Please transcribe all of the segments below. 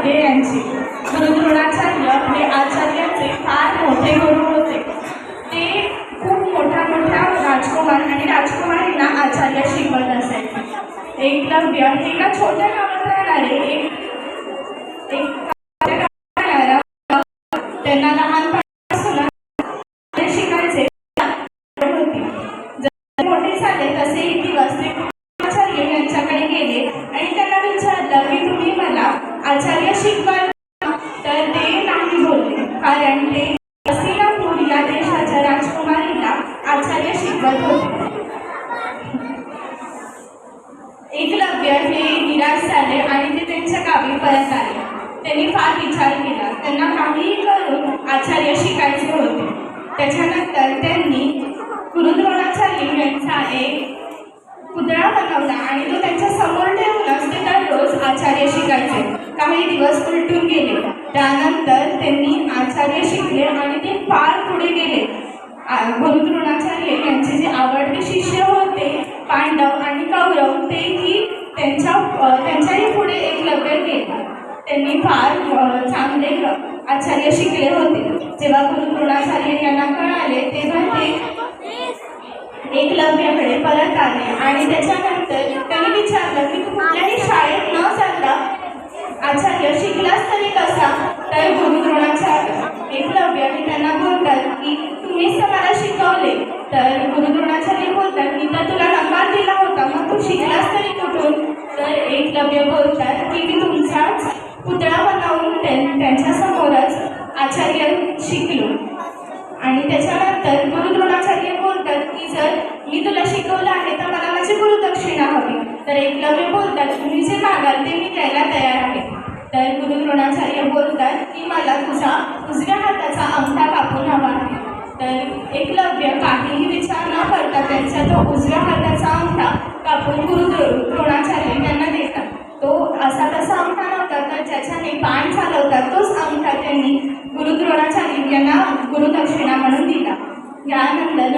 द्रोणाचार्य यांची. गुरु द्रोणाचार्य हे आचार्याचे फार मोठे गुरु होते. ते खूप मोठ्या मोठ्या राजकुमार आणि राजकुमारींना आचार्य शिकवत असायचे. एकलव्य हे एका छोट्या गावात राहणारे एक त्यांना लहानपणापासून शिकायचे होते. जसे मोठे झाले तसे एक दिवस ते आचार्य यांच्याकडे गेले आणि त्यांना विचारलं की तुम्ही मला आचार्य शिकवाल. तर ते नाही बोलले, कारण ते हस्तिनापुर या देशाच्या राजकुमारीला आचार्य शिकवत होते. एकलव्य हे निराश झाले आणि ते त्यांच्या गावी परत आले. त्यांनी फार विचार केला. त्यांना काहीही करून आचार्य शिकायचे होते. त्याच्यानंतर त्यांनी गुरु द्रोणाचार्य यांचा एक पुतळा बनवला आणि तो त्यांच्या समोर ठेवूनच ते दररोज आचार्य शिकायचे. काही दिवस उलटून गेले. त्यानंतर त्यांनी आचार्य शिकले आणि ते फार पुढे गेले. गुरु द्रोणाचार्य यांचे जे आवडते शिष्य होते पांडव आणि कौरव तेही त्यांच्याही पुढे एकलव्य गेले. त्यांनी फार चांगले आचार्य शिकले होते. जेव्हा गुरु द्रोणाचार्य यांना कळाले तेव्हा ते एकलव्याकडे परत आले आणि त्याच्यानंतर त्यांनी विचारलं की तू कुठल्याही शाळेत न जाता आचार्य शिकलास तरी कसा. तर गुरु द्रोणाचार्य एकलव्य हे त्यांना बोलतात की तुम्हीच तर मला शिकवले. तर गुरु द्रोणाचार्य बोलतात की तर तुला नकार दिला होता, मग तू शिकलास तरी कुठून. तर एकलव्य बोलतात की मी तुमचाच पुतळा बनवून त्यांच्यासमोरच आचार्य शिकलो. आणि त्याच्यानंतर गुरु द्रोणाचार्य बोलतात की जर मी तुला शिकवलं आहे तर मला माझी गुरुदक्षिणा हवी. तर एकलव्य बोलतात तुम्ही जे मागाल ते मी द्यायला तयार आहे. तर गुरु द्रोणाचार्य बोलतात की मला तुझा उजव्या हाताचा अंगठा कापून हवा आहे. तर एकलव्य काहीही विचार न करता त्यांचा तो उजव्या हाताचा अंगठा कापून गुरु द्रोणाचार्य यांना देतात. तो असा तसा अंगठा नव्हता, तर ज्याच्याने बाण चालवतात तोच अंगठा त्यांनी गुरु द्रोणाचार्य यांना गुरुदक्षिणा म्हणून दिला. यानंतर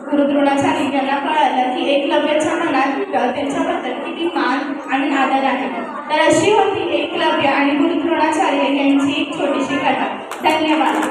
गुरु द्रोणाचार्य यांना कळालं की एकलव्याच्या मनात त्यांच्याबद्दल किती मान आणि आदर आहे. तर अशी होती एकलव्य आणि गुरु द्रोणाचार्य यांची एक छोटीशी कथा. धन्यवाद.